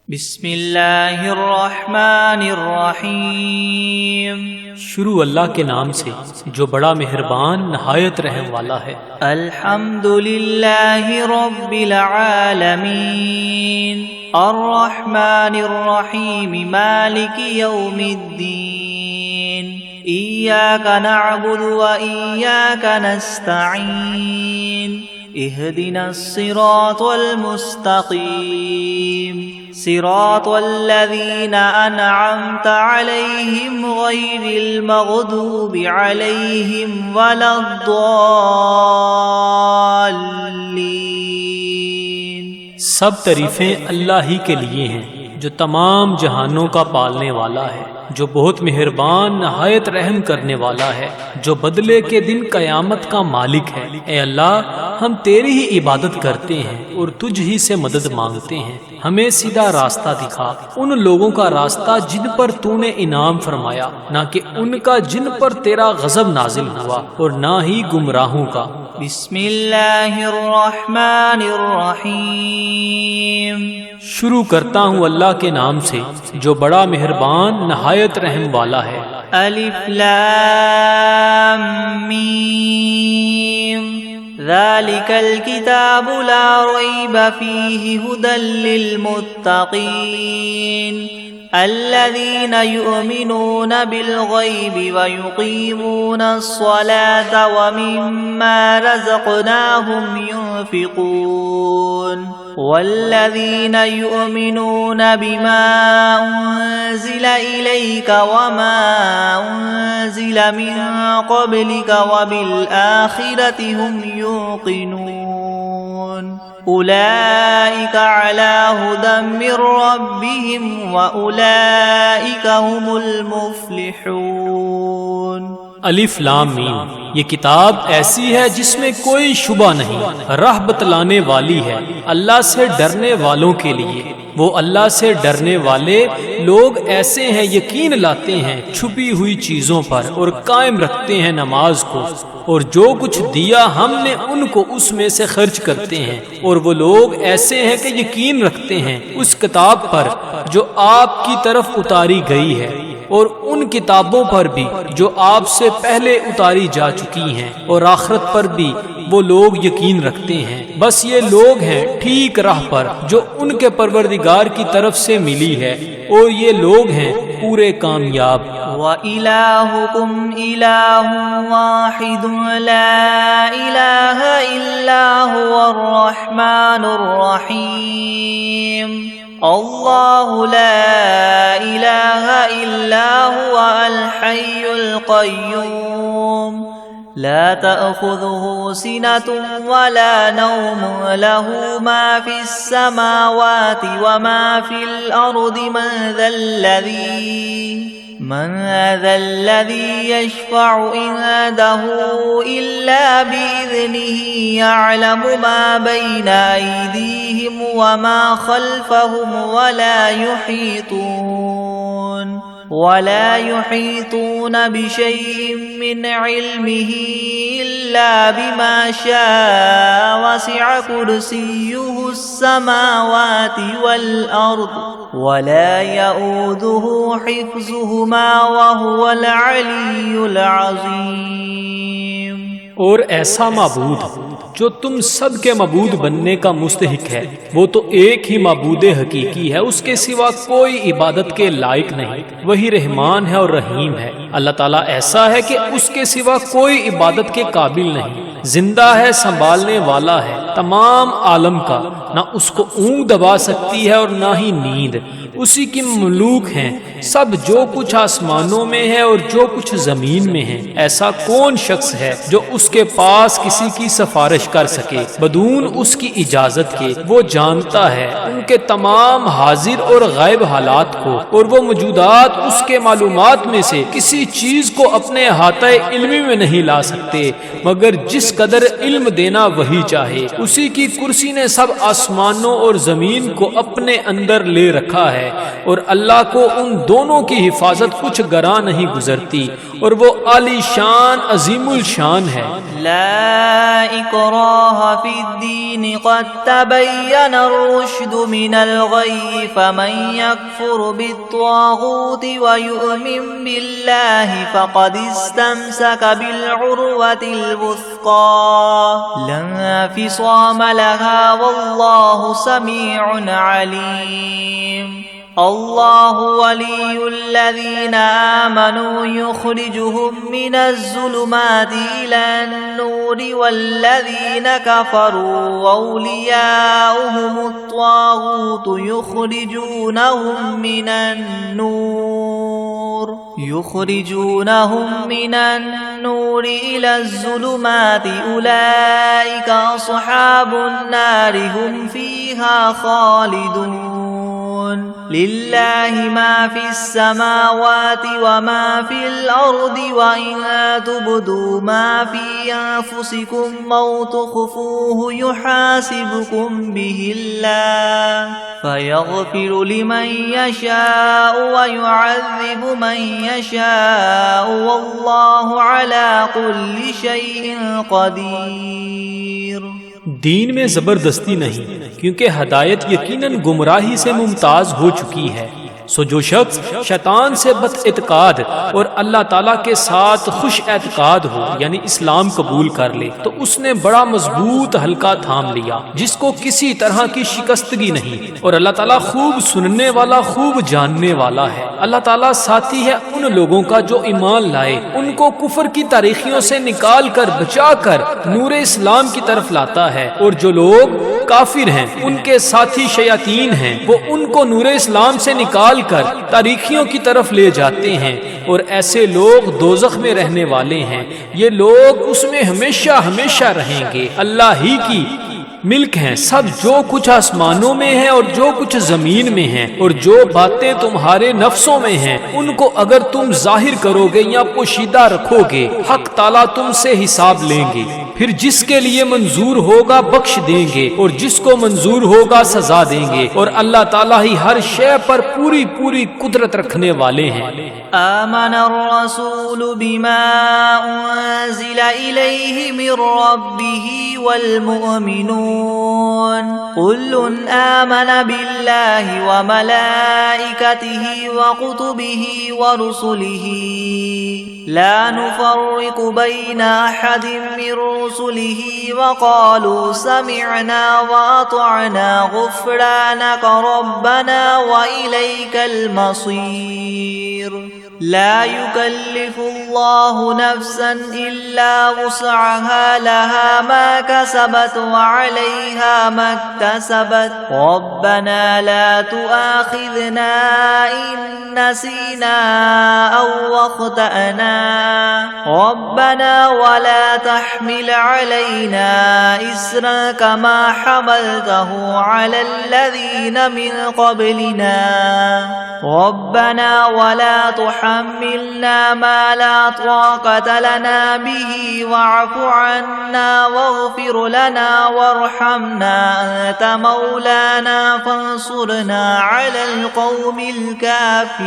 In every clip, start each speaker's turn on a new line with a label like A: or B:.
A: بسم اللہ الرحمن الرحیم۔
B: شروع اللہ کے نام سے جو بڑا مہربان نہایت رحم والا ہے۔
A: الحمد للہ رب العالمین الرحمن الرحیم مالک یوم الدین ایاک نعبد و ایاک نستعین اهدنا الصراط المستقيم صراط الذين أنعمت عليهم غير المغضوب عليهم ولا الضالين۔
B: سب تعریفیں اللہ ہی کے لیے ہیں جو تمام جہانوں کا پالنے والا ہے، جو بہت مہربان نہایت رحم کرنے والا ہے، جو بدلے کے دن قیامت کا مالک ہے۔ اے اللہ، ہم تیری ہی عبادت کرتے ہیں اور تجھ ہی سے مدد مانگتے ہیں۔ ہمیں سیدھا راستہ دکھا، ان لوگوں کا راستہ جن پر تو نے انعام فرمایا، نہ کہ ان کا جن پر تیرا غضب نازل ہوا، اور نہ ہی گمراہوں کا۔
A: بسم اللہ الرحمن الرحیم۔
B: شروع کرتا ہوں اللہ کے نام سے جو بڑا مہربان نہایت رحم والا ہے۔
A: الف لام میم ذالک الکتاب لا ریب فیہ ھدی للمتقین الذین یؤمنون بالغیب ویقیمون الصلاة ومما رزقناہم ينفقون والذین یؤمنون بما انزل الیک وما انزل من قبلک وبالآخرة هم یوقنون اولئک علی ھدی من ربہم واولئک هم المفلحون۔
B: الف لام میم، یہ کتاب ایسی ہے جس میں کوئی شبہ نہیں، راہ بتلانے والی ہے اللہ سے ڈرنے والوں کے لیے۔ وہ اللہ سے ڈرنے والے لوگ ایسے ہیں یقین لاتے ہیں چھپی ہوئی چیزوں پر اور قائم رکھتے ہیں نماز کو، اور جو کچھ دیا ہم نے ان کو اس میں سے خرچ کرتے ہیں۔ اور وہ لوگ ایسے ہیں کہ یقین رکھتے ہیں اس کتاب پر جو آپ کی طرف اتاری گئی ہے، اور ان کتابوں پر بھی جو آپ سے پہلے اتاری جا چکی ہیں، اور آخرت پر بھی وہ لوگ یقین رکھتے ہیں۔ بس یہ لوگ ہیں ٹھیک راہ پر جو ان کے پروردگار کی طرف سے ملی ہے، اور یہ لوگ ہیں پورے کامیاب۔
A: وَإِلَٰهُكُمْ إِلَٰهٌ وَاحِدٌ لَا إِلَٰهَ إِلَّا هُوَ الرَّحْمَٰنُ الرَّحِيمُ اللہ لا الہ الا هو الحی القیوم لا تأخذه سنة ولا نوم له ما في السماوات وما في الأرض من ذا الذي يشفع عنده إلا بإذنه يعلم ما بين أيديهم وما خلفهم ولا يحيطون بشيء من علمه إلا بما شاء وسع كرسيه السماوات والأرض ولا يؤوده حفظهما وهو العلي العظيم۔
B: اور ایسا معبود جو تم سب کے معبود بننے کا مستحق ہے، وہ تو ایک ہی معبود حقیقی ہے، اس کے سوا کوئی عبادت کے لائق نہیں۔ وہی رحمان ہے اور رحیم ہے۔ اللہ تعالیٰ ایسا ہے کہ اس کے سوا کوئی عبادت کے قابل نہیں، زندہ ہے، سنبھالنے والا ہے تمام عالم کا، نہ اس کو اونگ دبا سکتی ہے اور نہ ہی نیند۔ اسی کی مملوک ہیں سب، جو کچھ آسمانوں میں ہے اور جو کچھ زمین میں ہے۔ ایسا کون شخص ہے جو اس کے پاس کسی کی سفارش کر سکے بدون اس کی اجازت کے؟ وہ جانتا ہے ان کے تمام حاضر اور غائب حالات کو، اور وہ موجودات اس کے معلومات میں سے کسی چیز کو اپنے احاطہ علمی میں نہیں لا سکتے مگر جس قدر علم دینا وہی چاہے۔ اسی کی کرسی نے سب آسمانوں اور زمین کو اپنے اندر لے رکھا ہے، ہے، اور اللہ کو ان دونوں کی حفاظت کچھ گراں نہیں گزرتی، اور وہ عالی شان عظیم الشان ہے۔
A: لا اکراہ فی الدین قد تبین الرشد من الغی فمن یکفر بالطاغوت ویؤمن باللہ فقد استمسک بالعروة الوثقى لا انفصام لها واللہ سمیع علیم۔ اللہ ولی الذین آمنوا یخرجهم من الظلمات إلى النور والذین کفروا اولیاؤهم الطاغوت یخرجونهم من النور إلى الظلمات أولئك أصحاب النار هم فيها خالدون۔ للہ ما فی السماوات وما فی الارض وإن تبدوا ما فی انفسکم او تخفوه یحاسبکم به اللہ فیغفر لمن یشاء ویعذب من یشاء واللہ علی کل شیء قدیر۔
B: دین میں زبردستی نہیں، کیونکہ ہدایت یقیناً گمراہی سے ممتاز ہو چکی ہے۔ سو جو شخص شیطان سے بد اعتقاد اور اللہ تعالیٰ کے ساتھ خوش اعتقاد ہو، یعنی اسلام قبول کر لے، تو اس نے بڑا مضبوط حلقہ تھام لیا جس کو کسی طرح کی شکستگی نہیں، اور اللہ تعالیٰ خوب سننے والا، خوب جاننے والا ہے۔ اللہ تعالیٰ ساتھی ہے ان لوگوں کا جو ایمان لائے، ان کو کفر کی تاریخیوں سے نکال کر بچا کر نور اسلام کی طرف لاتا ہے، اور جو لوگ کافر ہیں ان کے ساتھی شیاطین ہیں، وہ ان کو نور اسلام سے نکال کر تاریخیوں کی طرف لے جاتے ہیں، اور ایسے لوگ دوزخ میں رہنے والے ہیں، یہ لوگ اس میں ہمیشہ ہمیشہ رہیں گے۔ اللہ ہی کی ملک ہیں سب، جو کچھ آسمانوں میں ہے اور جو کچھ زمین میں ہے، اور جو باتیں تمہارے نفسوں میں ہیں ان کو اگر تم ظاہر کرو گے یا پوشیدہ رکھو گے، حق تعالیٰ تم سے حساب لیں گے، پھر جس کے لیے منظور ہوگا بخش دیں گے، اور جس کو منظور ہوگا سزا دیں گے، اور اللہ تعالیٰ ہی ہر شے پر پوری پوری قدرت رکھنے والے ہیں۔
A: آمن الرسول بما انزل الیہ من ربہ والمؤمنون كل آمن باللہ وملائکتہ وکتبہ ورسلہ لا نفرق بین احد من رسلہ وقالوا سمعنا واطعنا غفرانک ربنا وإلیک المصیر۔ لا يكلف الله نفسا إلا وسعها لها ما كسبت وعليها ما اكتسبت ربنا لا تؤاخذنا إن نسينا أو أخطأنا ربنا ولا تحمل علينا إسرا كما حملته على الذين من قبلنا ربنا ولا تحملنا ما لا طاقة لنا به واعف عنا واغفر لنا وارحمنا أنت مولانا فانصرنا على القوم الكافرين۔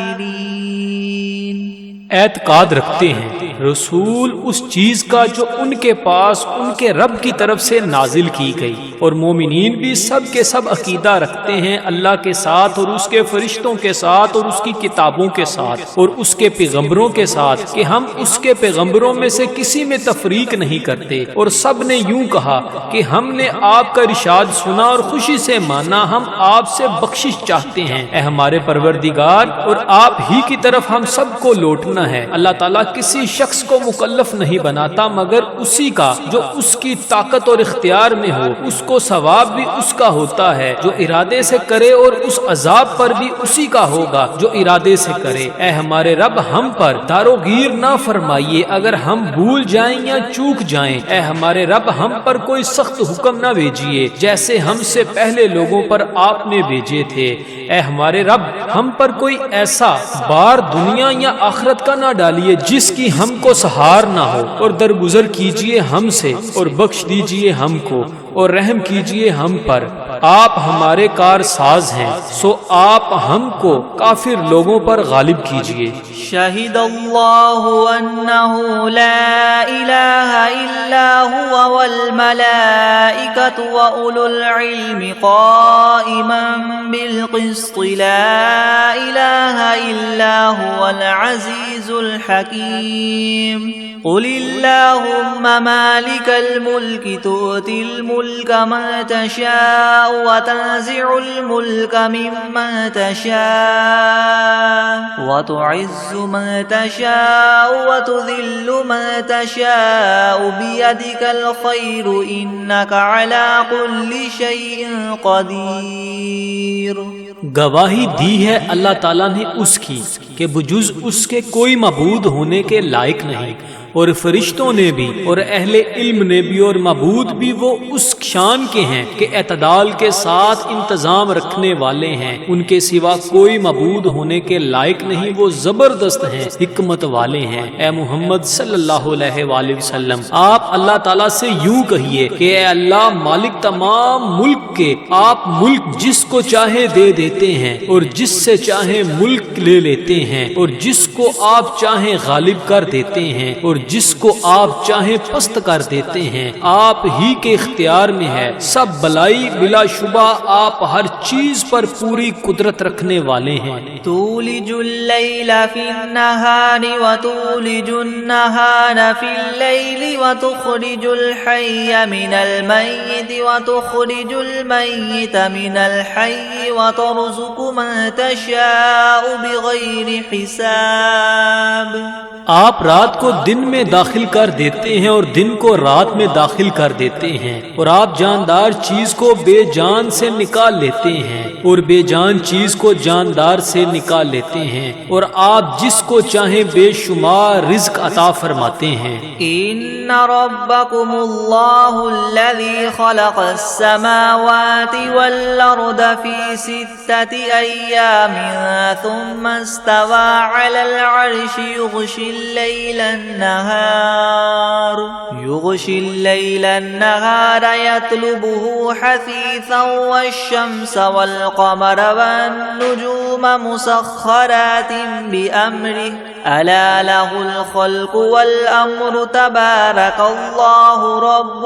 B: اعتقاد رکھتے ہیں رسول اس چیز کا جو ان کے پاس ان کے رب کی طرف سے نازل کی گئی، اور مومنین بھی سب کے سب عقیدہ رکھتے ہیں اللہ کے ساتھ اور اس کے فرشتوں کے ساتھ اور اس کی کتابوں کے ساتھ اور اس کے پیغمبروں کے ساتھ کہ ہم اس کے پیغمبروں میں سے کسی میں تفریق نہیں کرتے، اور سب نے یوں کہا کہ ہم نے آپ کا ارشاد سنا اور خوشی سے مانا، ہم آپ سے بخشش چاہتے ہیں اے ہمارے پروردگار، اور آپ ہی کی طرف ہم سب کو لوٹنا ہے۔ اللہ تعالیٰ کسی شخص کو مکلف نہیں بناتا مگر اسی کا جو اس کی طاقت اور اختیار میں ہو، اس کو ثواب بھی اس کا ہوتا ہے جو ارادے سے کرے، اور اس عذاب پر بھی اسی کا ہوگا جو ارادے سے کرے۔ اے ہمارے رب ہم پر داروگیر نہ فرمائیے اگر ہم بھول جائیں یا چوک جائیں، اے ہمارے رب ہم پر کوئی سخت حکم نہ بھیجیے جیسے ہم سے پہلے لوگوں پر آپ نے بھیجے تھے۔ اے ہمارے رب ہم پر کوئی ایسا بار دنیا یا آخرت کا نہ ڈالیے جس کی ہم کو سہار نہ ہو، اور درگزر کیجیے ہم سے اور بخش دیجیے ہم کو اور رحم کیجیے ہم پر۔ آپ ہمارے کار ساز ہیں، سو آپ ہم کو کافر لوگوں پر غالب کیجیے۔
A: شہد اللہ انہ لا الہ الا هو والملائکۃ واولو العلم قائما بالقسط لا الہ الا هو العزیز الحکیم۔ قل اللہم مالک الملک تؤتی الملک من تشاء وتنزع الملک ممن تشاء وتعز من تشاء وتذل من تشاء بيدك الخير إنك على كل شيء قدير۔
B: گواہی دی ہے اللہ تعالیٰ نے اس کی کہ بجز اس کے کوئی معبود ہونے کے لائق نہیں، اور فرشتوں نے بھی اور اہل علم نے بھی اور معبود بھی وہ اس شان کے ہیں کہ اعتدال کے ساتھ انتظام رکھنے والے ہیں، ان کے سوا کوئی معبود ہونے کے لائق نہیں، وہ زبردست ہیں، حکمت والے ہیں۔ اے محمد صلی اللہ علیہ وآلہ وسلم، آپ اللہ تعالیٰ سے یوں کہیے کہ اے اللہ مالک تمام ملک کے، آپ ملک جس کو چاہے دے دیتے ہیں اور جس سے چاہے ملک لے لیتے ہیں، اور جس کو آپ چاہیں غالب کر دیتے ہیں اور جس کو آپ چاہیں پست کر دیتے ہیں، آپ ہی کے اختیار میں ہے سب بلائی، بلا شبہ آپ ہر چیز پر پوری قدرت رکھنے والے ہیں۔
A: تولج اللیل فی النہار وتولج النہار فی اللیل وتخرج الحی من المیت وتخرج المیت من الحی وترزق من تشاء بغیر حساب۔
B: آپ رات کو دن میں داخل کر دیتے ہیں اور دن کو رات میں داخل کر دیتے ہیں، اور آپ جاندار چیز کو بے جان سے نکال لیتے ہیں اور بے جان چیز کو جاندار سے نکال لیتے ہیں، اور آپ جس کو چاہیں بے شمار رزق عطا فرماتے ہیں۔
A: ان ربکم اللہ الذی خلق السماوات والارض فی 6 ایام ثم استوى على العرش يغشي الليل النهار يطلبه حثيثا والشمس والقمر والنجوم مسخرات بأمره ألا له الخلق والأمر تبارك الله رب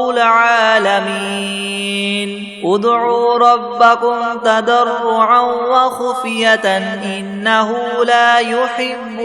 A: العالمين ادعوا ربكم تضرعا وخفية إنه لا يحب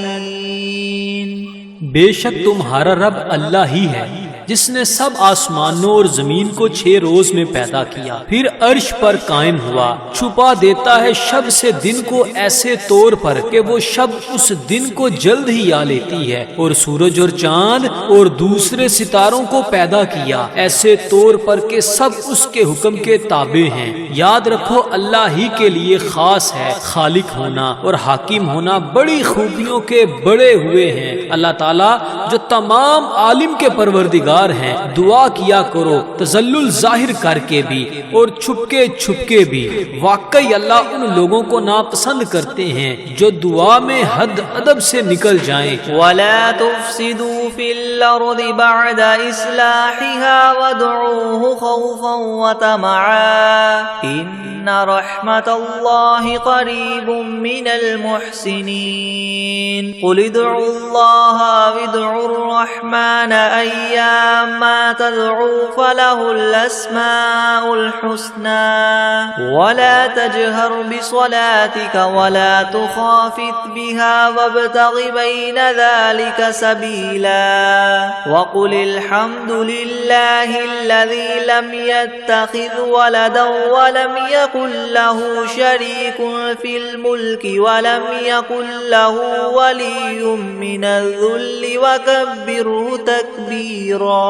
A: المعتدين۔
B: بے شک تمہارا رب اللہ ہی ہے جس نے سب آسمانوں اور زمین کو 6 روز میں پیدا کیا، پھر عرش پر قائم ہوا، چھپا دیتا ہے شب سے دن کو ایسے طور پر کہ وہ شب اس دن کو جلد ہی آ لیتی ہے، اور سورج اور چاند اور دوسرے ستاروں کو پیدا کیا ایسے طور پر کہ سب اس کے حکم کے تابع ہیں۔ یاد رکھو اللہ ہی کے لیے خاص ہے خالق ہونا اور حاکم ہونا، بڑی خوبیوں کے بڑے ہوئے ہیں اللہ تعالیٰ جو تمام عالم کے پروردگار ہیں۔ دعا کیا کرو تذلل ظاہر کر کے بھی اور چھپ کے بھی، واقعی اللہ ان لوگوں کو ناپسند کرتے ہیں جو دعا میں حد ادب سے نکل جائیں۔
A: وَلَا تُفْسِدُوا فِي الْأَرْضِ بَعْدَ إِصْلَاحِهَا وَادْعُوهُ خَوْفًا وَطَمَعًا إِنَّ رَحْمَتَ اللَّهِ قَرِيبٌ مِّنَ الْمُحْسِنِينَ قُلِ ادْعُوا اللَّهَ وَادْعُوا الرَّحْمَنَ أَيَّامَّا تَدْعُوا فَلَهُ الْأَسْمَاءُ الْحُسْنَى وَلَا تَجْهَرْ بِصَلَاتِكَ وَلَا تُخَافِتْ بِهَا وَابْتَغِ بَيْنَ ذَلِكَ سَبِيلًا وَقُلِ الْحَمْدُ لِلَّهِ الَّذِي لَمْ يَتَّخِذْ وَلَدًا وَلَمْ يَكُنْ لَهُ شَرِيكٌ فِي الْمُلْكِ وَلَمْ يَكُنْ لَهُ وَلِيٌّ مِّنَ الذُّلِّ وَكَبِّرْهُ تَكْبِيرًا۔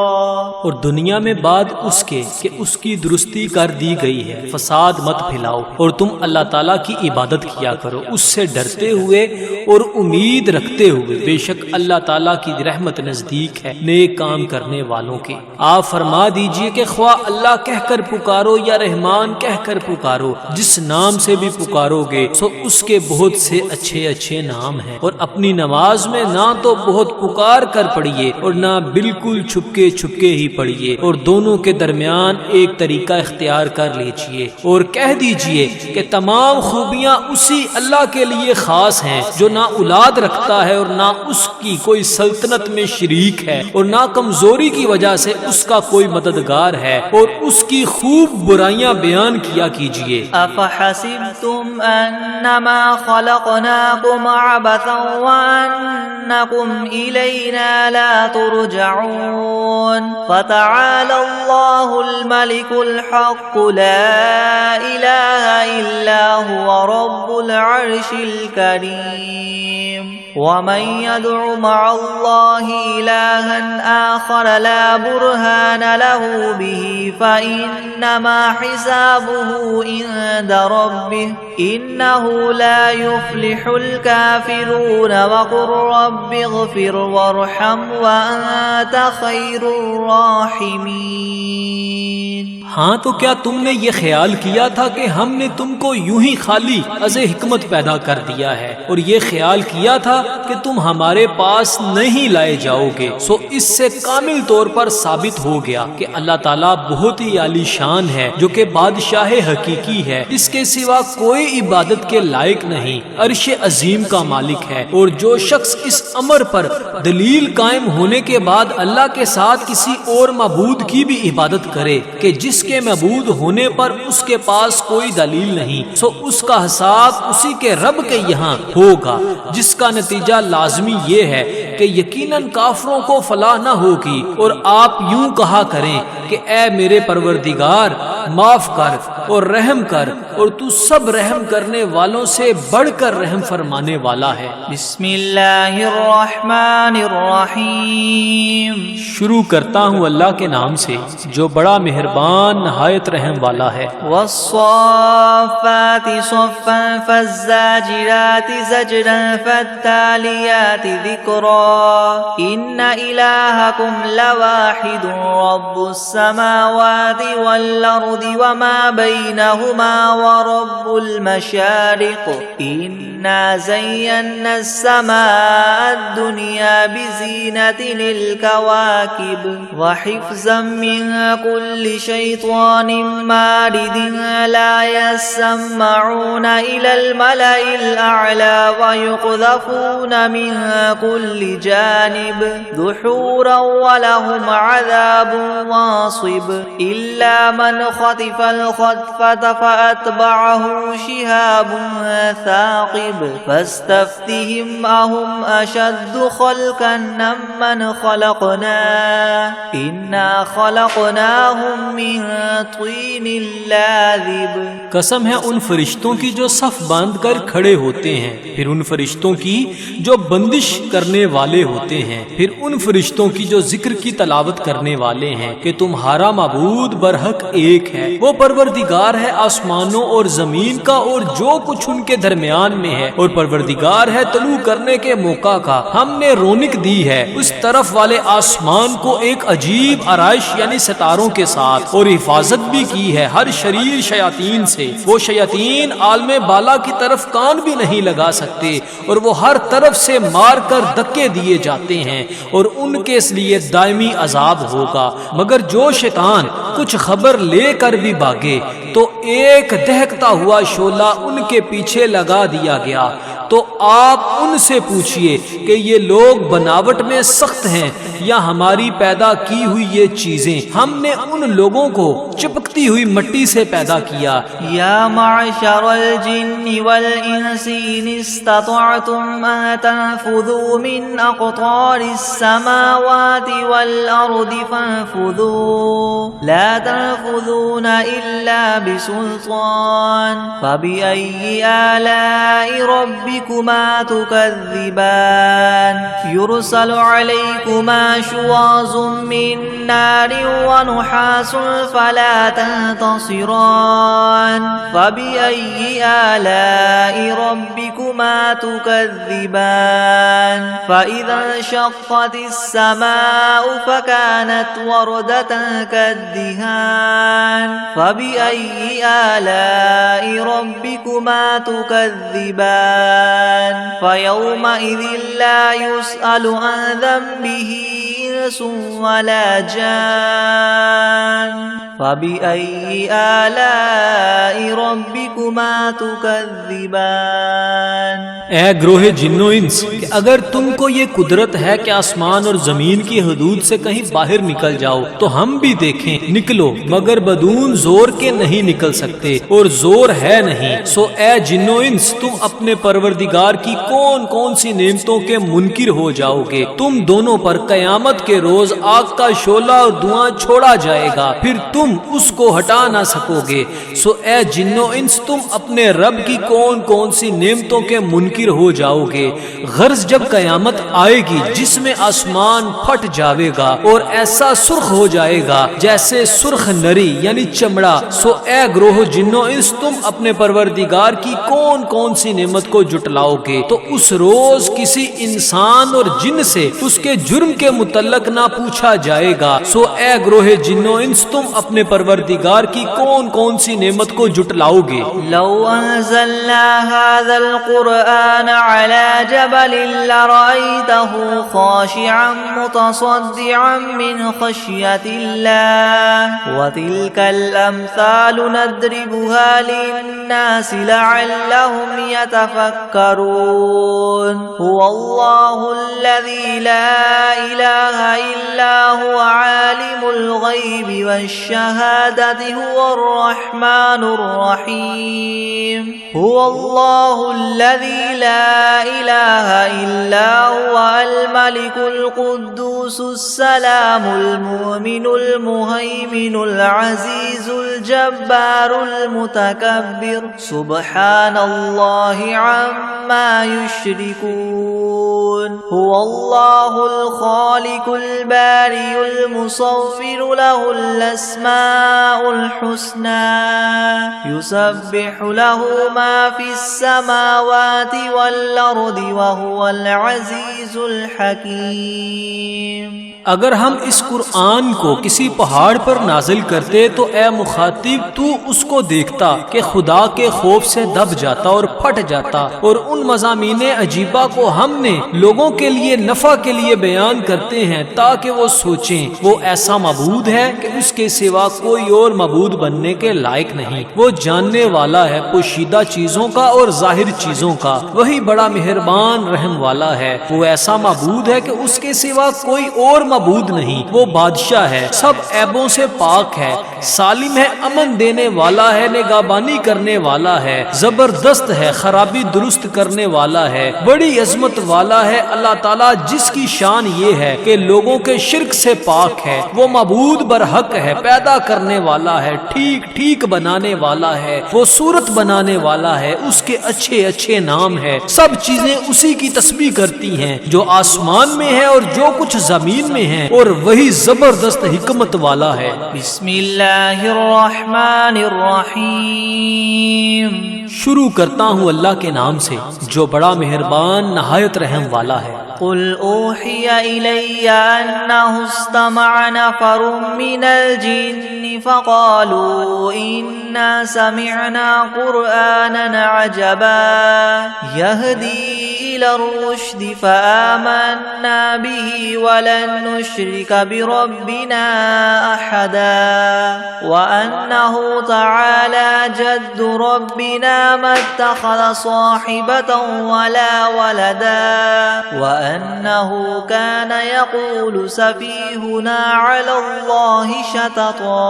B: اور دنیا میں بعد اس کے کہ اس کی درستی کر دی گئی ہے، فساد مت پھیلاؤ، اور تم اللہ تعالیٰ کی عبادت کیا کرو اس سے ڈرتے ہوئے اور امید رکھتے ہوئے، بے شک اللہ تعالیٰ کی رحمت نزدیک ہے نیک کام کرنے والوں کے۔ آپ فرما دیجئے کہ خواہ اللہ کہہ کر پکارو یا رحمان کہہ کر پکارو، جس نام سے بھی پکارو گے سو اس کے بہت سے اچھے اچھے نام ہیں، اور اپنی نماز میں نہ تو بہت پکار کر پڑھیے اور نہ بالکل چھپ چھپکے چھپکے ہی پڑھیے اور دونوں کے درمیان ایک طریقہ اختیار کر لیجئے اور کہہ دیجئے کہ تمام خوبیاں اسی اللہ کے لیے خاص ہیں جو نہ اولاد رکھتا ہے اور نہ اس کی کوئی سلطنت میں شریک ہے اور نہ کمزوری کی وجہ سے اس کا کوئی مددگار ہے، اور اس کی خوب برائیاں بیان کیا کیجئے۔
A: افحسبتم انما خلقناكم عبثا وانکم الینا لا ترجعون فتعالى الله الملك الحق لا اله الا هو رب العرش الكريم ومن يدع مع الله إلها آخر لا برهان له به فإنما حسابه عند ربه إنه لا يفلح الكافرون وقل رب اغفر وارحم وأنت خير الراحمين۔
B: ہاں تو کیا تم نے یہ خیال کیا تھا کہ ہم نے تم کو یوں ہی خالی از حکمت پیدا کر دیا ہے اور یہ خیال کیا تھا کہ تم ہمارے پاس نہیں لائے جاؤ گے؟ سو اس سے کامل طور پر ثابت ہو گیا کہ اللہ تعالیٰ بہت ہی عالی شان ہے، جو کہ بادشاہ حقیقی ہے، اس کے سوا کوئی عبادت کے لائق نہیں، عرش عظیم کا مالک ہے۔ اور جو شخص اس امر پر دلیل قائم ہونے کے بعد اللہ کے ساتھ کسی اور معبود کی بھی عبادت کرے کہ جس کے معبود ہونے پر اس کے پاس کوئی دلیل نہیں، سو اس کا حساب اسی کے رب کے یہاں ہوگا، جس کا نتیجہ لازمی یہ ہے کہ یقیناً کافروں کو فلاح نہ ہوگی۔ اور آپ یوں کہا کریں کہ اے میرے پروردگار معاف کر اور رحم کر، اور تو سب رحم کرنے والوں سے بڑھ کر رحم فرمانے والا ہے۔
A: بسم اللہ الرحمن الرحیم۔
B: شروع کرتا ہوں اللہ کے نام سے جو بڑا مہربان نہایت رحم والا ہے۔
A: والصافات صفا فالزاجرات زجرا فالتاليات ذكرا إن إلهكم لواحد رب السماوات والأرض وما بينهما ورب المشارق إنا زينا السماء الدنيا بزينة للكواكب وحفظا من كل شيطان مارد لا يسمعون إلى الملأ الأعلى ويقذفون من كل جانب دحورا ولهم عذاب واصب إلا من خطف الخطفة فأتبعه شهاب ثاقب فاستفتهم أهم أشد خلقا ممن خلقنا إنا خلقناهم من طين لازب۔
B: قسم ہے ان فرشتوں کی جو صف باندھ کر کھڑے ہوتے ہیں، پھر ان فرشتوں کی جو بندش کرنے والے ہوتے ہیں، پھر ان فرشتوں کی جو ذکر کی تلاوت کرنے والے ہیں کہ تمہارا معبود برحق ایک ہے، وہ پروردگار ہے آسمانوں اور زمین کا اور جو کچھ ان کے درمیان میں ہے، اور پروردگار ہے طلوع کرنے کے موقع کا۔ ہم نے رونق دی ہے اس طرف والے آسمان کو ایک عجیب آرائش یعنی ستاروں کے ساتھ، اور حفاظت بھی کی ہے ہر شریر شیاطین سے۔ وہ شیاطین عالم بالا کی طرف کان بھی نہیں لگا سکتے، اور وہ ہر طرف سے مار کر دھکے دیے جاتے ہیں، اور ان کے اس لیے دائمی عذاب ہوگا۔ مگر جو شیطان کچھ خبر لے کر بھی بھاگے تو ایک دہکتا ہوا شعلہ ان کے پیچھے لگا دیا گیا۔ تو آپ ان سے پوچھئے کہ یہ لوگ بناوٹ میں سخت ہیں یا ہماری پیدا کی ہوئی یہ چیزیں؟ ہم نے ان لوگوں کو چپکتی ہوئی مٹی سے پیدا کیا۔
A: یا معشر الجن والانس ان استطعتم ان تنفذوا من اقطار السماوات والارض فانفذوا لا تنفذون الا بسلطان فبأي آلاء ربكما تكذبان يرسل عليكما شواظ من نار ونحاس فلا تنتصران فبأي آلاء ربكما تكذبان فإذا انشقت السماء فكانت وردة كالدهان فبأي آلاء ربكما تكذبان فيومئذ لا يسأل عن ذنبه إنس ولا جان فبأي آلاء ربكما تكذبان۔
B: اے گروہ جن و انس، کہ اگر تم کو یہ قدرت ہے کہ آسمان اور زمین کی حدود سے کہیں باہر نکل جاؤ تو ہم بھی دیکھیں، نکلو، مگر بدون زور کے نہیں نکل سکتے اور زور ہے نہیں۔ سو اے جن و انس، تم اپنے پروردگار کی کون کون سی نعمتوں کے منکر ہو جاؤ گے؟ تم دونوں پر قیامت کے روز آگ کا شعلہ اور دھواں چھوڑا جائے گا، پھر تم اس کو ہٹا نہ سکو گے۔ سو اے جن و انس، تم اپنے رب کی کون کون سی نعمتوں کے منکر ہو جاؤ گے؟ غرض جب قیامت آئے گی جس میں آسمان پھٹ جاوے گا اور ایسا سرخ ہو جائے گا جیسے سرخ نری یعنی چمڑا، سو اے گروہ جن و انس، تم اپنے پروردگار کی کون کون سی نعمت کو جٹلاؤ گے؟ تو اس روز کسی انسان اور جن سے اس کے جرم کے متعلق نہ پوچھا جائے گا۔ سو اے گروہ جن و انس، تم اپنے پروردگار کی کون کون سی نعمت کو جٹلاؤ گے؟
A: لو انزلنا هذا القرآن على جبل لرأيته خاشعا متصدعا من خشية الله وتلك الأمثال نضربها للناس لعلهم يتفكرون هو الله الذي لا إله إلا هو عالم الغيب والشهادة هو الرحمن الرحيم هو الله الذي لا إله إلا هو الملك القدوس السلام المؤمن المهيمن العزيز الجبار المتكبر سبحان الله عما يشركون هو الله الخالق البارئ المصور له الأسماء الحسنى يسبح له ما في السماوات والأرض وهو العزيز الحكيم۔
B: اگر ہم اس قرآن کو کسی پہاڑ پر نازل کرتے تو اے مخاطب تو اس کو دیکھتا کہ خدا کے خوف سے دب جاتا اور پھٹ جاتا، اور ان مضامین عجیبہ کو ہم نے لوگوں کے لیے نفع کے لیے بیان کرتے ہیں تاکہ وہ سوچیں۔ وہ ایسا معبود ہے کہ اس کے سوا کوئی اور معبود بننے کے لائق نہیں۔ وہ جاننے والا ہے پوشیدہ چیزوں کا اور ظاہر چیزوں کا، وہی بڑا مہربان رحم والا ہے۔ وہ ایسا معبود ہے کہ اس کے سوا کوئی اور معبود نہیں۔ وہ بادشاہ ہے، سب عیبوں سے پاک ہے، سالم ہے، امن دینے والا ہے، نگہبانی کرنے والا ہے، زبردست ہے، خرابی درست کرنے والا ہے، بڑی عظمت والا ہے۔ اللہ تعالیٰ جس کی شان یہ ہے کہ لوگوں کے شرک سے پاک ہے، وہ معبود برحق ہے، پیدا کرنے والا ہے، ٹھیک ٹھیک بنانے والا ہے، وہ صورت بنانے والا ہے، اس کے اچھے اچھے نام ہے۔ سب چیزیں اسی کی تسبیح کرتی ہیں جو آسمان میں ہے اور جو کچھ زمین میں ہے، اور وہی زبردست حکمت والا ہے۔
A: بسم اللہ الرحمن الرحیم۔
B: شروع کرتا ہوں اللہ کے نام سے جو بڑا مہربان نہایت رحم والا ہے۔
A: قل اوحی الی انہ استمع نفر من الجن فقالوا انا سمعنا قرآنا عجبا يهدي الى الرشد فآمنا به ولن نشرك بربنا احدا وانه تعالى جد ربنا ما اتخذ صاحبة ولا ولدا وأنه كان يقول سفيهنا على الله شططا۔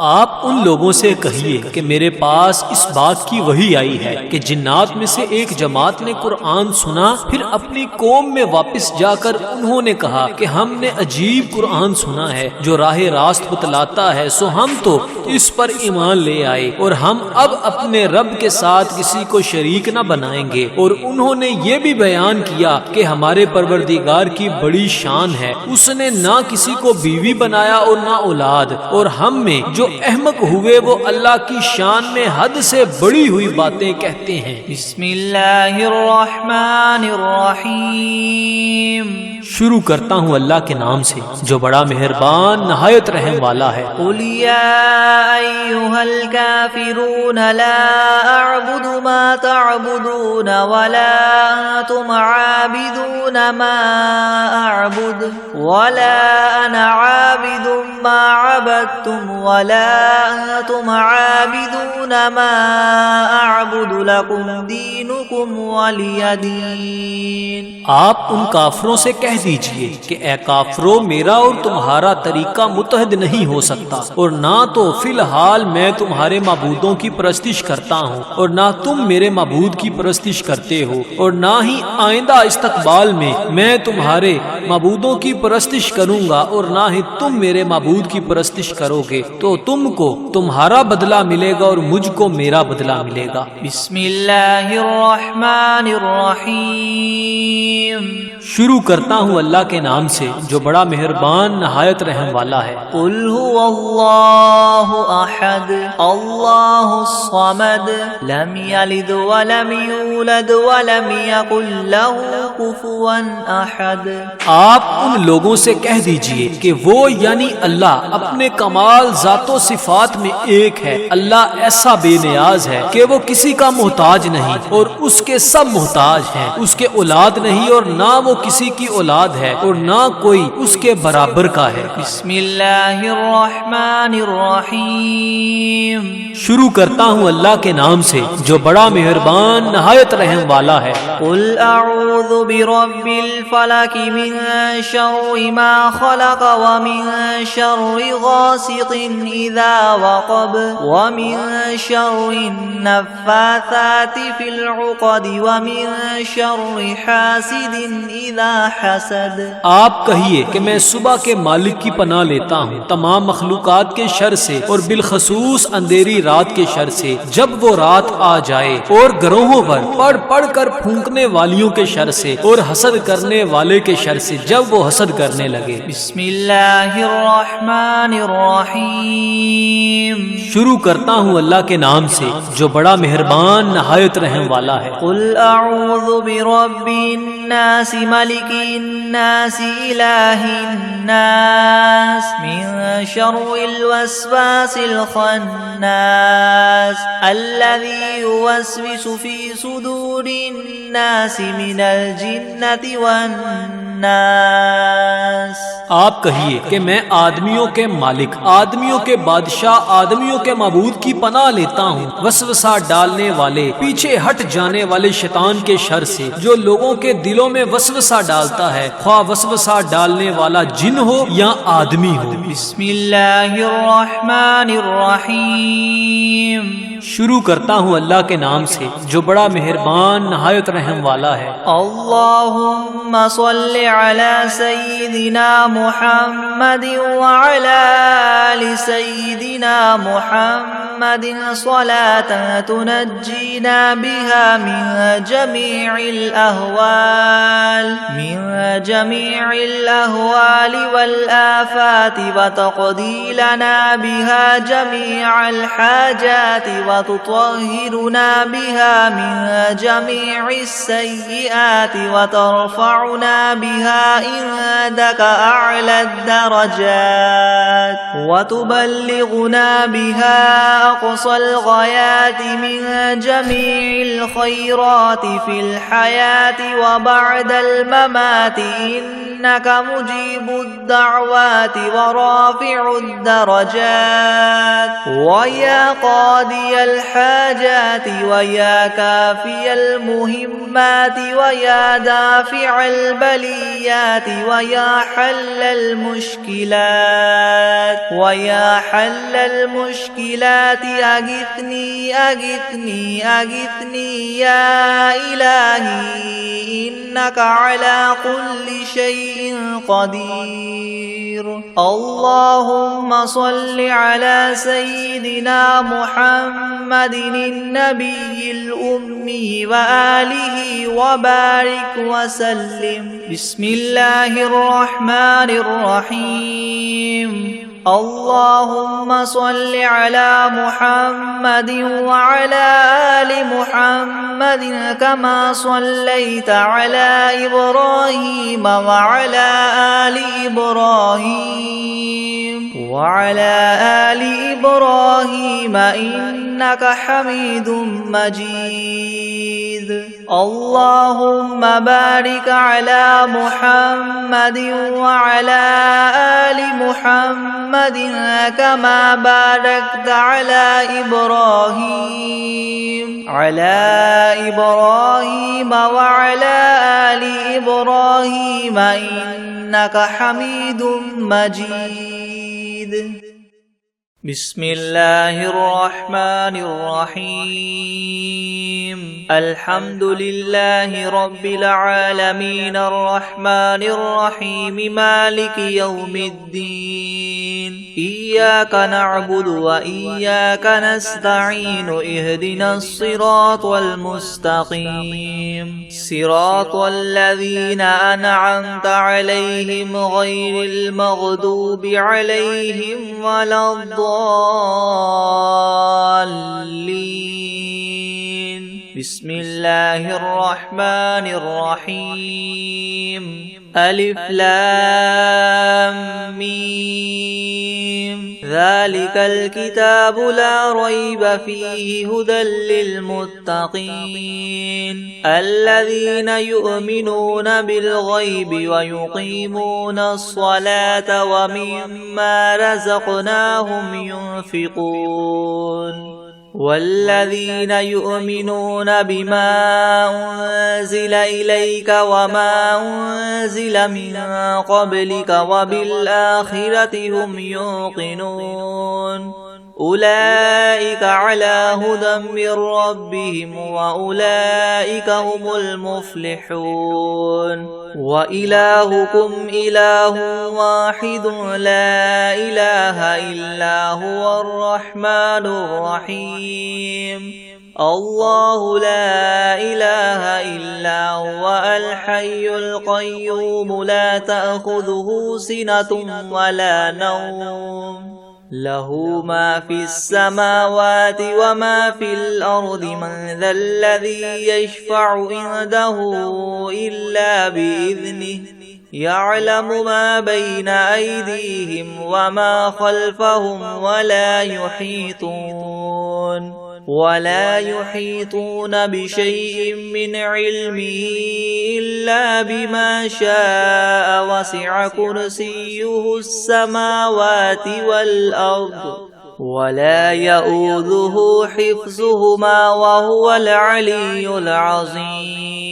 B: آپ ان لوگوں سے کہیے کہ میرے پاس اس بات کی وحی آئی ہے کہ جنات میں سے ایک جماعت نے قرآن سنا، پھر اپنی قوم میں واپس جا کر انہوں نے کہا کہ ہم نے عجیب قرآن سنا ہے جو راہ راست بتلاتا ہے، سو ہم تو اس پر ایمان لے آئے اور ہم اب اپنے رب کے ساتھ کسی کو شریک نہ بنائیں گے۔ اور انہوں نے یہ بھی بیان کیا کہ ہمارے پروردگار کی بڑی شان ہے، اس نے نہ کسی کو بیوی بنایا اور نہ اولاد، اور ہم میں جو احمق ہوئے وہ اللہ کی شان میں حد سے بڑی ہوئی باتیں کہتے ہیں۔
A: بسم اللہ الرحمن الرحمن الرحیم.
B: شروع کرتا ہوں اللہ کے نام سے جو بڑا مہربان نہایت رحم والا ہے.
A: قل یا ایھا الکافرون لا اعبد ما تعبدون ولا انتم عابدون ما اعبد ولا انا عابد ما عبدتم ولا انتم عابدون ما اعبد لكم دینکم ولی دین.
B: آپ ان کافروں سے کہہ دیجئے کہ اے کافرو میرا اور تمہارا طریقہ متحد نہیں ہو سکتا، اور نہ تو فی الحال میں تمہارے معبودوں کی پرستش کرتا ہوں اور نہ تم میرے معبود کی پرستش کرتے ہو، اور نہ ہی آئندہ استقبال میں تمہارے معبودوں کی پرستش کروں گا اور نہ ہی تم میرے معبود کی پرستش کرو گے. تو تم کو تمہارا بدلہ ملے گا اور مجھ کو میرا بدلہ ملے گا.
A: بسم اللہ الرحمن الرحیم.
B: شروع کرتا ہوں اللہ کے نام سے جو بڑا مہربان نہایت رحم والا ہے.
A: قل هو اللہ احد اللہ الصمد لم یلد ولم یولد ولم یکن له کفوا احد.
B: آپ ان لوگوں سے کہہ دیجئے کہ وہ یعنی اللہ اپنے کمال ذات و صفات میں ایک ہے. اللہ ایسا بے نیاز ہے کہ وہ کسی کا محتاج نہیں اور اس کے سب محتاج ہیں. اس کے اولاد نہیں اور نہ وہ کسی کی اولاد ہے اور نہ کوئی اس کے برابر کا ہے.
A: بسم اللہ الرحمن الرحیم.
B: شروع کرتا ہوں اللہ کے نام سے جو بڑا مہربان نہایت رحم والا ہے.
A: قل اعوذ برب الفلق من شر ما خلق ومن شر غاسق اذا وقب ومن شر النفاثات في العقد ومن شر حاسد اذا حسد. آپ کہیے کہ میں صبح کے مالک کی پناہ لیتا ہوں تمام مخلوقات کے شر سے اور بالخصوص اندھیری رات کے شر سے جب وہ رات آ جائے، اور گروہوں پر پڑھ پڑھ کر پھونکنے والیوں کے شر سے اور حسد کرنے والے کے شر سے جب وہ حسد کرنے لگے. بسم اللہ الرحمن الرحیم.
B: شروع کرتا ہوں اللہ کے نام سے جو بڑا مہربان نہایت رحم والا ہے.
A: قل اعوذ برب الناس ملک الناس الہ الناس من شر الوسواس الخناس الذي يوسوس في صدور الناس من الجنة والناس.
B: آپ کہیے کہ میں آدمیوں کے مالک، آدمیوں کے بادشاہ، آدمیوں کے معبود کی پناہ لیتا ہوں وسوسہ ڈالنے والے، پیچھے ہٹ جانے والے شیطان کے شر سے جو لوگوں کے دلوں میں وسوسہ ڈالتا ہے، خواہ وسوسہ ڈالنے والا جن ہو یا آدمی ہو.
A: بسم اللہ الرحمن الرحیم.
B: شروع کرتا ہوں اللہ کے نام سے جو بڑا مہربان نہایت رحم والا ہے.
A: اللہم صل علی سیدنا محمد وعلی آل سیدنا محمد صلاة تنجینا بها من جمیع الأهوال والآفات وتقضی لنا بها جمیع الحاجات وتطهرنا بها من جميع السيئات وترفعنا بها عندك أعلى الدرجات وتبلغنا بها أقصى الغايات من جميع الخيرات في الحياة وبعد الممات إنك مجيب الدعوات ورافع الدرجات ويا قاضي الحاجات ويا كافي المهمات ويا دافع البليات ويا حل المشكلات أغثني أغثني أغثني يا إلهي إنك على كل شيء قدير. اللهم صل على سيدنا محمد النبي الأمي وآله وبارك وسلم. بسم الله الرحمن الرحيم. اللهم صل على محمد وعلى آل محمد كما صليت على إبراهيم وعلى آل إبراهيم إنك حميد مجيد. اللهم بارك على محمد وعلى آل محمد كما باركت على إبراهيم وعلى آل إبراهيم إنك حميد مجيد. بسم الله الرحمن الرحيم. الحمد لله رب العالمين الرحمن الرحيم مالك يوم الدين. إياك نعبد وإياك نستعين. اهدنا الصراط المستقيم صراط الذين أنعمت عليهم غير المغضوب عليهم ولا الضالين. بسم الله الرحمن الرحيم. ألف لام ميم. ذلك الكتاب لا ريب فيه هدى للمتقين الذين يؤمنون بالغيب ويقيمون الصلاة ومما رزقناهم ينفقون والذين يؤمنون بما أنزل إليك وما أنزل من قبلك وبالآخرة هم يوقنون أولئك على هدى من ربهم وأولئك هم المفلحون. وإلهكم إله واحد لا إله إلا هو الرحمن الرحيم. الله لا إله إلا هو الحي القيوم لا تأخذه سنة ولا نوم له ما في السماوات وما في الأرض. من ذا الذي يشفع عنده إلا بإذنه يعلم ما بين أيديهم وما خلفهم ولا يحيطون بشيء من علمه إلا بما شاء. وسع كرسيه السماوات والأرض ولا يؤوده حفظهما وهو العلي العظيم.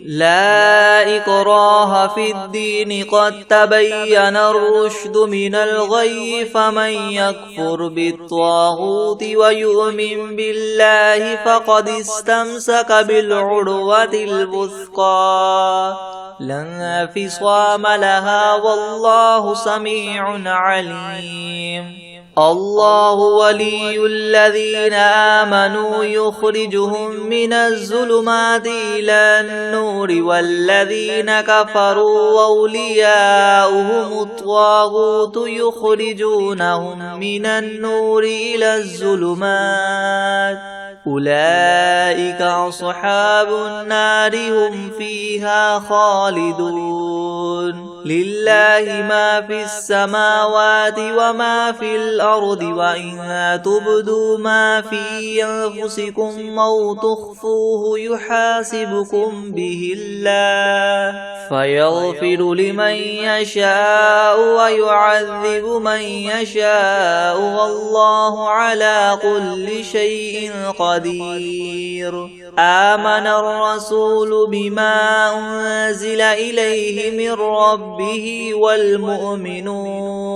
A: لا إكراه في الدين قد تبين الرشد من الغي. فمن يكفر بالطاغوت ويؤمن بالله فقد استمسك بالعروة الوثقى لا انفصام لها والله سميع عليم. الله ولي الذين آمنوا يخرجهم من الظلمات إلى النور والذين كفروا أولياؤهم الطاغوت يخرجونهم من النور إلى الظلمات أولئك أصحاب النار هم فيها خالدون. لله ما في السماوات وما في الأرض وإن تبدوا ما في أنفسكم أو تخفوه يحاسبكم به الله فيغفر لمن يشاء ويعذب من يشاء والله على كل شيء قدير. آمن الرسول بما أنزل إليه من ربه والمؤمنون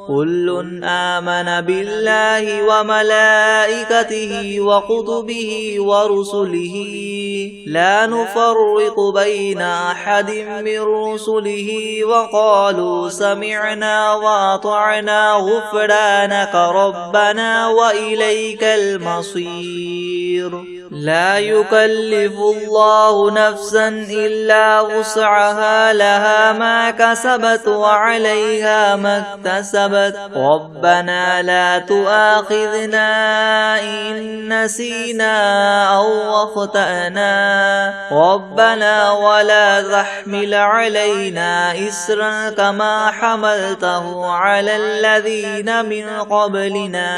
A: كل آمن بالله وملائكته وكتبه ورسله لا نفرق بين أحد من رسله وقالوا سمعنا وأطعنا غفرانك ربنا وإليك المصير. لا يكلف الله نفسا إلا وسعها لها ما كسبت وعليها ما اكتسبت ربنا لا تؤاخذنا إن نسينا أو أخطأنا ربنا ولا تحمل علينا إسرا كما حملته على الذين من قبلنا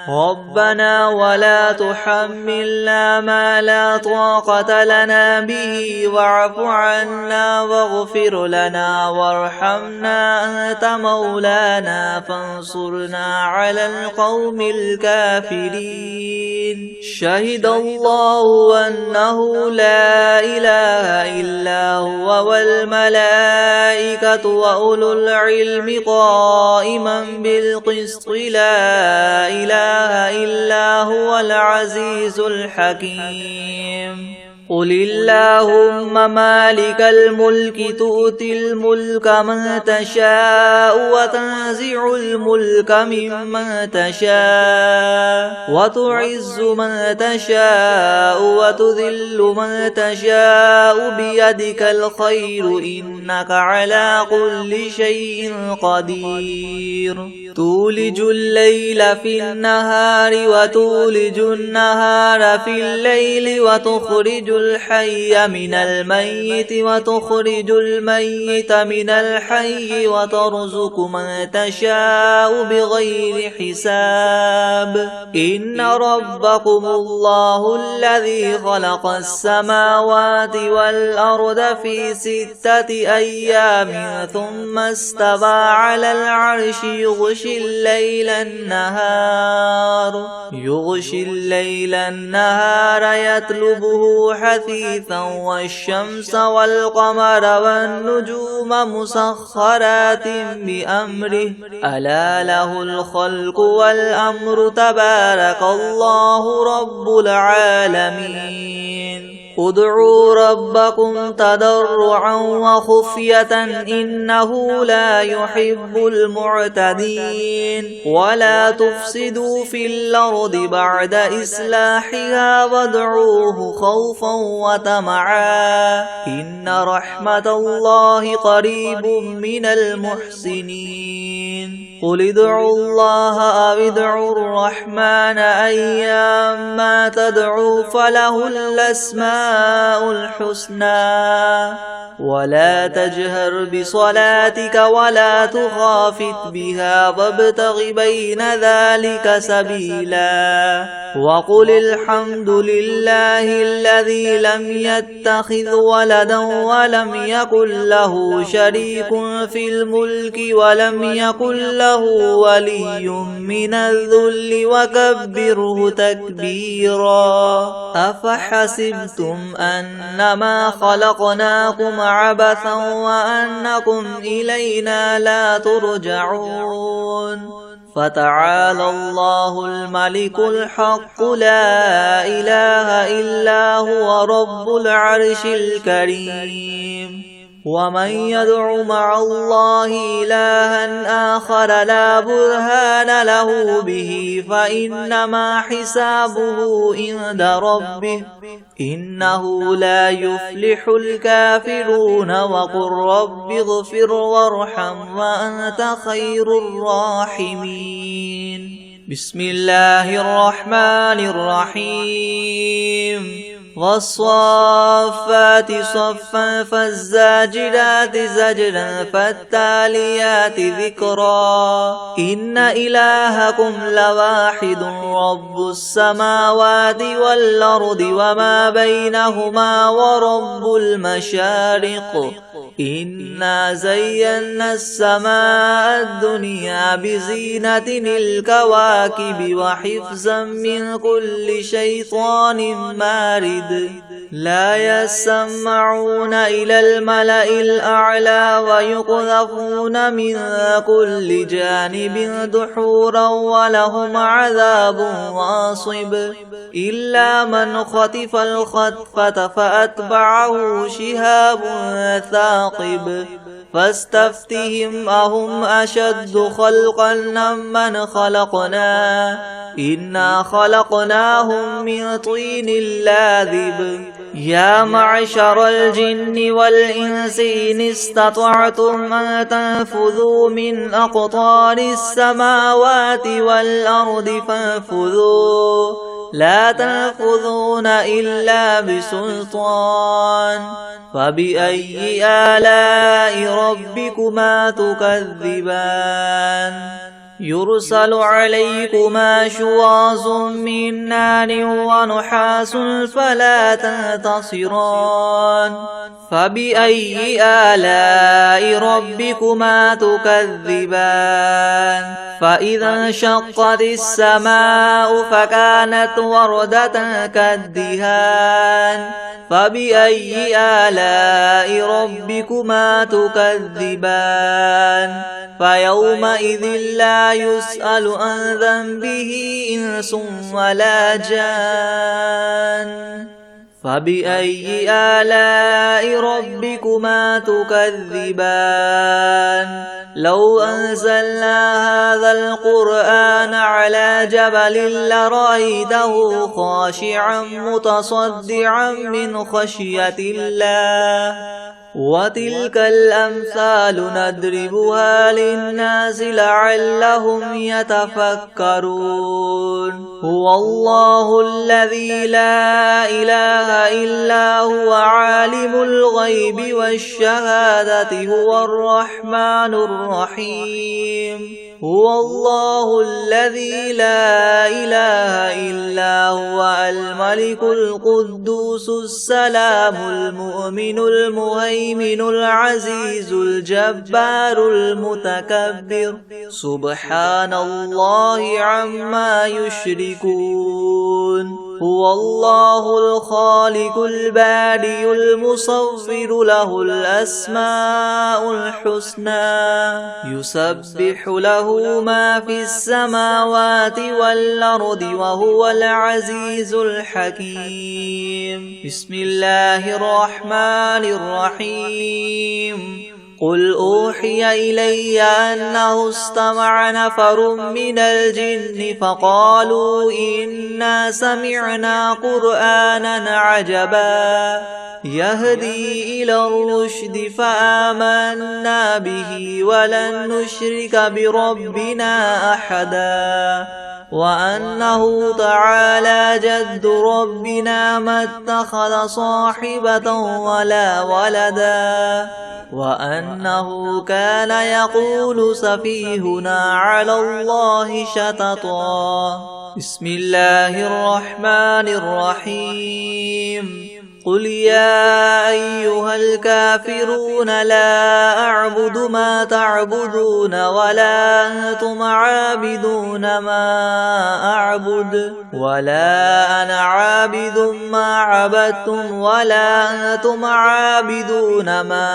A: ربنا ولا تحملنا ما لا طاقة لنا به واعف عنا واغفر لنا وارحمنا أنت مولانا فانصرنا على القوم الكافرين شهد الله أنه لا إله إلا هو والملائكة وأولو العلم قائما بالقسط لا إله إلا هو العزيز الحكيم قل اللهم مالك الملك تؤتي الملك من تشاء وتنزع الملك ممن تشاء وتعز من تشاء وتذل من تشاء بيدك الخير إنك على كل شيء قدير تولج الليل في النهار وتولج النهار في الليل وتخرج الحي من الميت وتخرج الميت من الحي وترزق من تشاء بغير حساب إن ربكم الله الذي خلق السماوات والأرض في 6 أيام ثم استوى على العرش يغشي الليل النهار يطلبه حثيثا والشمس والقمر والنجوم مسخرات بأمره ألا له الخلق والأمر تبارك الله رب العالمين ادعوا ربكم تضرعا وخفية إنه لا يحب المعتدين ولا تفسدوا في الأرض بعد إصلاحها وادعوه خوفا وطمعا إن رحمة الله قريب من المحسنين قل ادعوا الله أو ادعوا الرحمن أيما تدعوا فله الأسماء الحسنى ولا تجهر بصلاتك ولا تخافت بها وابتغ بين ذلك سبيلا وقل الحمد لله الذي لم يتخذ ولدا ولم يكن له شريك في الملك ولم يكن له ولي من الذل وكبره تكبيرا أفحسبتم أنما خلقناكم عبثا وأنكم إلينا لا ترجعون فتعالى الله الملك الحق لا إله إلا هو رب العرش الكريم ومن يدع مع الله إلها آخر لا برهان له به فإنما حسابه عند ربه إنه لا يفلح الكافرون وقل رب اغفر وارحم وأنت خير الراحمين بسم الله الرحمن الرحيم والصافات صفا فالزاجرات زجرا فالتاليات ذكرا إن إلهكم لواحد رب السماوات والأرض وما بينهما ورب المشارق إنا زينا السماء الدنيا بزينة الكواكب وحفظا من كل شيطان مارد لا يسمعون إلى الملأ الأعلى ويقذفون من كل جانب دحورا ولهم عذاب واصب إلا من خطف الخطفة فأتبعه شهاب ثاقب فاستفتهم أهم أشد خلقا ممن خلقنا إنا خلقناهم من طين لاذب يا معشر الجن والإنس إن استطعتم أن تنفذوا من أقطار السماوات والأرض فانفذوا لا تنفذون إلا بسلطان فبأي آلاء ربكما تكذبان يرسل عليكما شواظ من نار ونحاس فلا تنتصران فبأي آلاء ربكما تكذبان فإذا انشقت السماء فكانت وردة كالدهان فبأي آلاء ربكما تكذبان فيومئذ لا يسأل عن ذنبه إنس ولا جان فبأي آلاء ربكما تكذبان لو أنزلنا هذا القرآن على جبل لرأيته خاشعا متصدعا من خشية الله وتلك الأمثال نضربها للناس لعلهم يتفكرون هو الله الذي لا إله إلا هو عالم الغيب والشهادة هو الرحمن الرحيم هو الله الذي لا إله إلا هو الملك القدوس السلام المؤمن المهيمن العزيز الجبار المتكبر سبحان الله عما يشركون هو الله الخالق البارئ المصور له الأسماء الحسنى يسبح له ما في السماوات والأرض وهو العزيز الحكيم بسم الله الرحمن الرحيم قل أوحي إلي أنه استمع نفر من الجن فقالوا إنا سمعنا قرآنا عجبا يهدي إلى الرشد فآمنا به ولن نشرك بربنا أحدا وأنه تعالى جد ربنا ما اتخذ صاحبة ولا ولدا وأنه كان يقول سفيهنا على الله شططا بسم الله الرحمن الرحيم قل يا أيها الكافرون لا أعبد ما تعبدون ولا أنتم عابدون ما أعبد ولا أنا عابد ما عبدتم ولا أنتم عابدون ما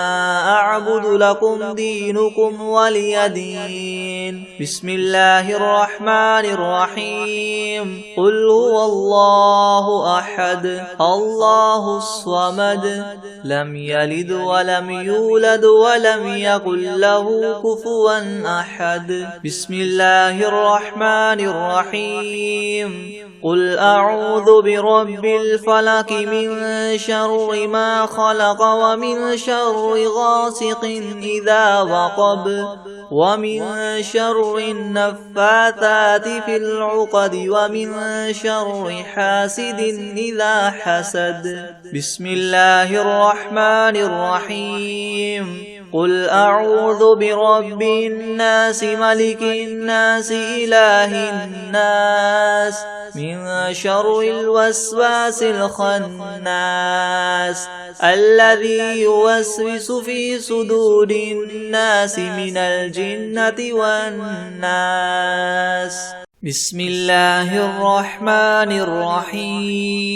A: أعبد لكم دينكم ولي دين بسم الله الرحمن الرحيم قل هو الله أحد الله الصمد لم يلد ولم يولد ولم يكن له كفوا أحد بسم الله الرحمن الرحيم قل أعوذ برب الفلق من شر ما خلق ومن شر غاسق إذا وقب ومن شر النفاثات في العقد ومن شر حاسد إذا حسد بسم الله الرحمن الرحيم قل أعوذ برب الناس ملك الناس إله الناس من شر الوسواس الخناس الذي يوسوس في صدور الناس من الجنة والناس بسم الله الرحمن الرحيم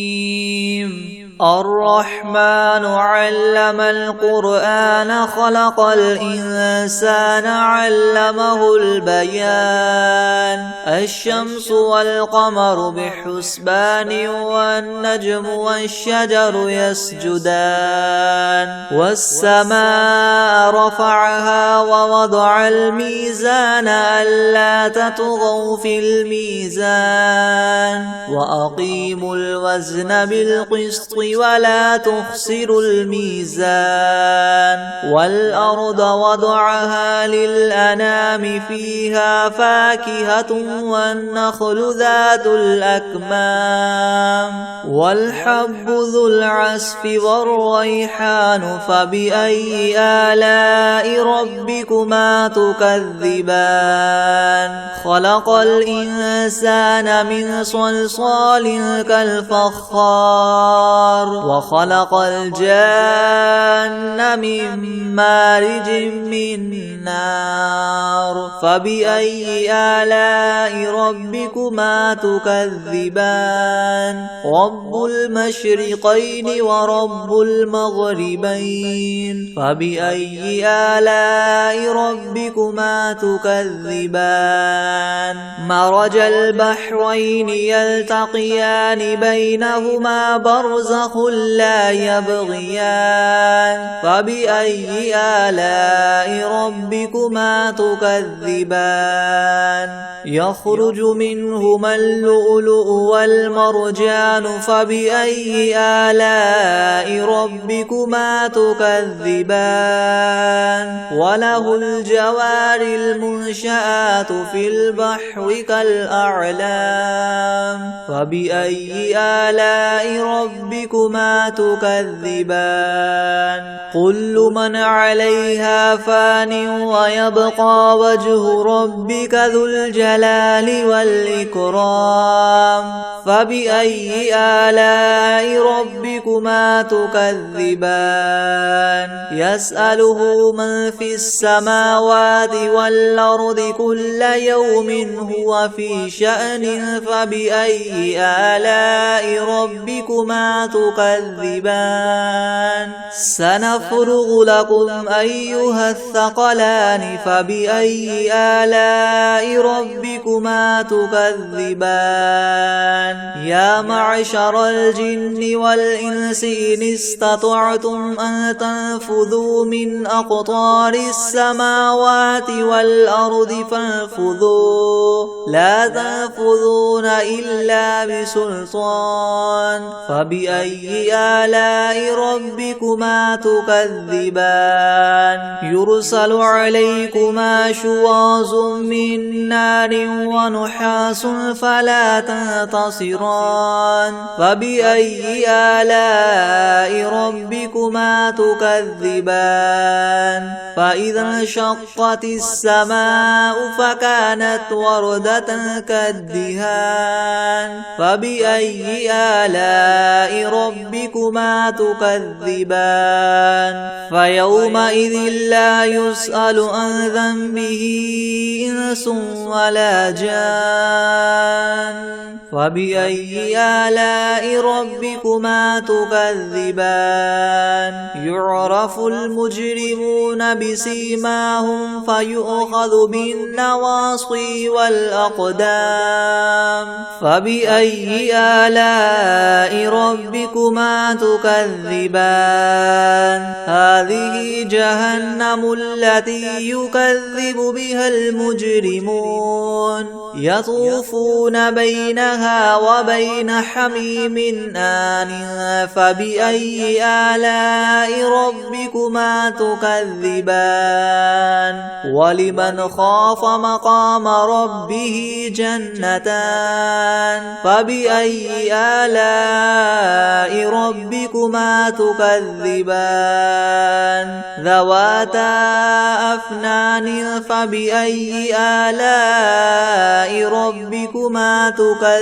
A: الرحمن علم القرآن خلق الإنسان علمه البيان الشمس والقمر بحسبان والنجم والشجر يسجدان والسماء رفعها ووضع الميزان ألا تطغوا في الميزان وأقيموا الوزن بالقسط ولا تخسروا الميزان والأرض وضعها للأنام فيها فاكهة والنخل ذات الأكمام والحب ذو العصف والريحان فبأي آلاء ربكما تكذبان خلق الإنسان من صلصال كالفخار وخلق الجان من مارج من نار فبأي آلاء ربكما تكذبان رب المشرقين ورب المغربين فبأي آلاء ربكما تكذبان مرج البحرين يلتقيان بينهما برزخ لا يبغيان فبأي آلاء ربكما تكذبان يخرج منهما اللؤلؤ والمرجان فبأي آلاء ربكما تكذبان وله الجوار المنشآت في البحر كالأعلام فبأي آلاء ربكما تكذبان كل من عليها فان ويبقى وجه ربك ذو الجلال والإكرام فبأي آلاء ربكما تكذبان يسأله من في السماوات والأرض كل يوم هو في شأن فبأي آلاء ربكما تكذبان سنفرغ لكم أيها الثقلان فبأي آلاء ربكما تكذبان يا معشر الجن والإنس إن استطعتم أن تنفذوا من أقطار السماوات والأرض فانفذوا لا تنفذون إلا بسلطان فبأي آلاء ربكما تكذبان يرسل عليكما شواظ من نار ونحاس فلا تنتصران فبأي آلاء ربكما تكذبان فإذا انشقت السماء فكانت وردة كالدهان فبأي آلاء ربكما تكذبان فيومئذ لا يسأل عن ذنبه إنس ولا جان فبأي آلاء ربكما تكذبان يعرف المجرمون بسيماهم فيؤخذ بالنواصي والأقدام فبأي آلاء ربكما تكذبان هذه جهنم التي يكذب بها المجرمون يطوفون بينها وبين حميم آن فبأي آلاء ربكما تكذبان ولمن خاف مقام ربه جنتان فبأي آلاء ربكما تكذبان ذواتا أفنان فبأي آلاء ربكما تكذبان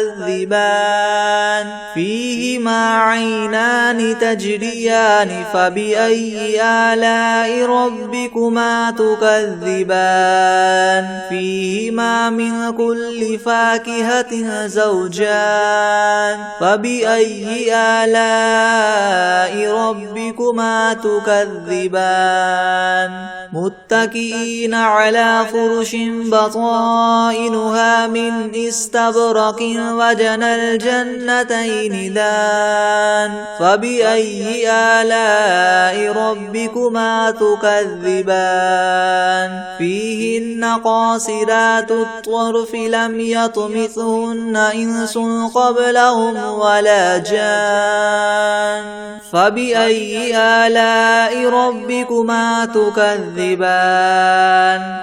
A: فيهما عينان تجريان تكذبان فبأي آلاء ربكما تكذبان فيهما من كل فاكهة زوجان فبأي آلاء ربكما تكذبان متكئين على فرش بطائنها من استبرق وجنى الجنتين دان فبأي آلاء ربكما تكذبان فيهن قاصرات الطرف لم يطمثهن إنس قبلهم ولا جان فبأي آلاء ربكما تكذبان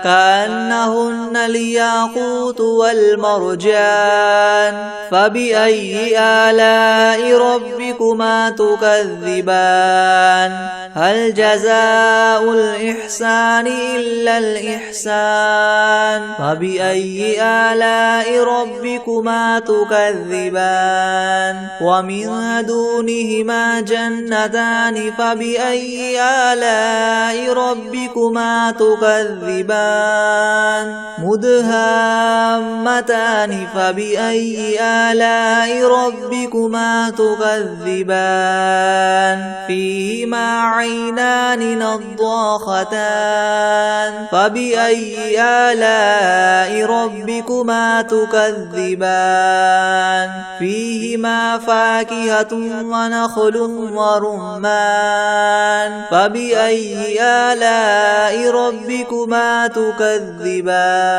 A: كأنهن الياقوت والمرجان فبأي آلاء ربكما تكذبان هل جزاء الإحسان إلا الإحسان فبأي آلاء ربكما تكذبان ومن دونهما جنتان فبأي آلاء ربكما تكذبان مدهامتان فبأي آلاء ربكما تكذبان فيهما عينان نضاختان فبأي آلاء ربكما تكذبان فيهما فاكهة ونخل ورمان فبأي آلاء ربكما تكذبان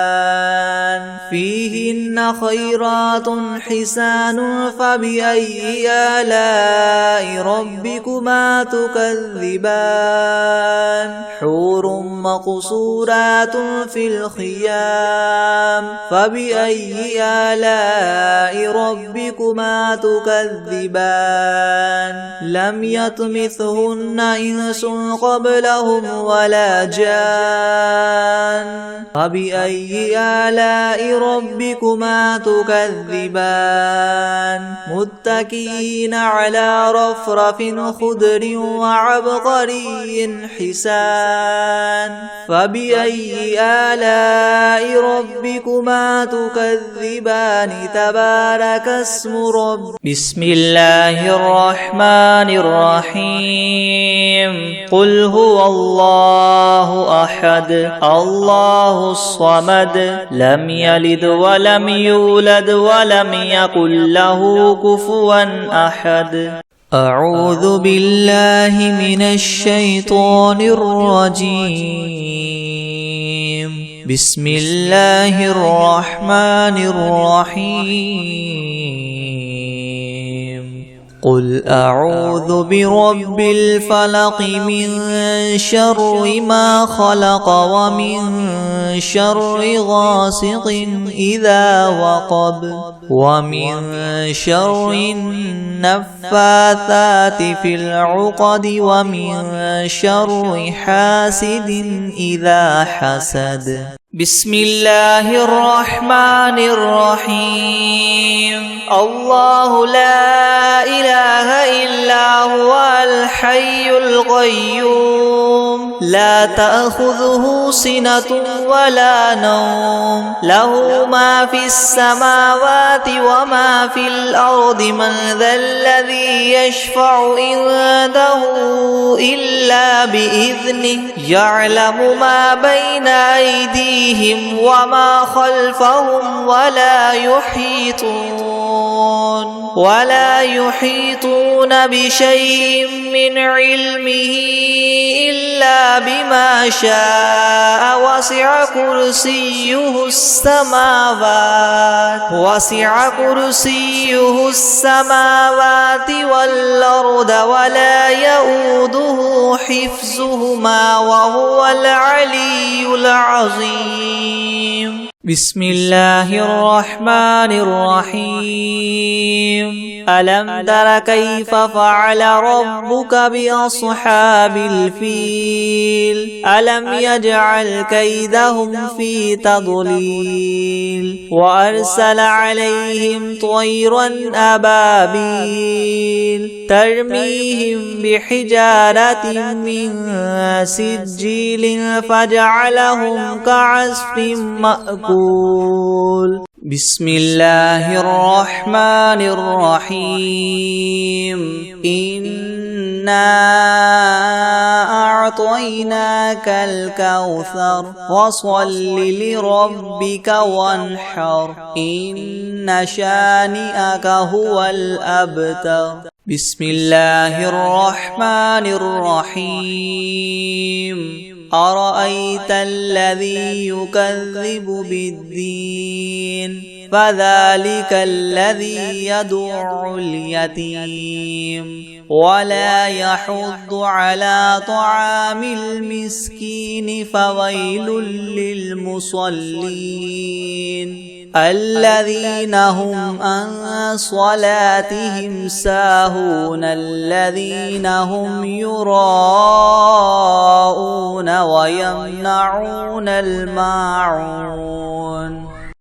A: فيهن خيرات حسان فبأي آلاء ربكما تكذبان حور مقصورات في الخيام فبأي آلاء ربكما تكذبان لم يطمثهن إنس قبلهم ولا جان فبأي آلاء ربكما تكذبان متكئين على رفرف خضر وعبقري حسان فبأي آلاء ربكما تكذبان تبارك اسم رب بسم الله الرحمن الرحيم قل هو الله أحد الله الصمد لم يلد ولم يولد ولم يكن له كفوا أحد أعوذ بالله من الشيطان الرجيم بسم الله الرحمن الرحيم قل أعوذ برب الفلق من شر ما خلق ومن شر غاسق إذا وقب ومن شر النفاثات في العقد ومن شر حاسد إذا حسد بسم الله الرحمن الرحيم الله لا إله إلا هو الحي القيوم لا تأخذه سنة ولا نوم له ما في السماوات وما في الأرض من ذا الذي يشفع عنده إلا بإذنه يعلم ما بين أيديهم وما خلفهم ولا يحيطون بشيء من علمه إلا بما شاء وسع كرسيه السماوات والأرض ولا يؤوده حفظهما وهو العلي العظيم بسم الله الرحمن الرحيم ألم تر كيف فعل ربك بأصحاب الفيل ألم يجعل كيدهم في تضليل وأرسل عليهم طيرا أبابيل ترميهم بحجارة من سجيل فجعلهم كعصف مأكول بسم الله الرحمن الرحيم إنا أعطيناك الكوثر فصل لربك وانحر إن شانئك هو الأبتر بسم الله الرحمن الرحيم أرأيت الذي يكذب بالدين فذلك الذي يدع اليتيم ولا يحض على طعام المسكين فويل للمصلين الذين هم عن صلاتهم ساهون الذين هم يراءون ويمنعون الماعون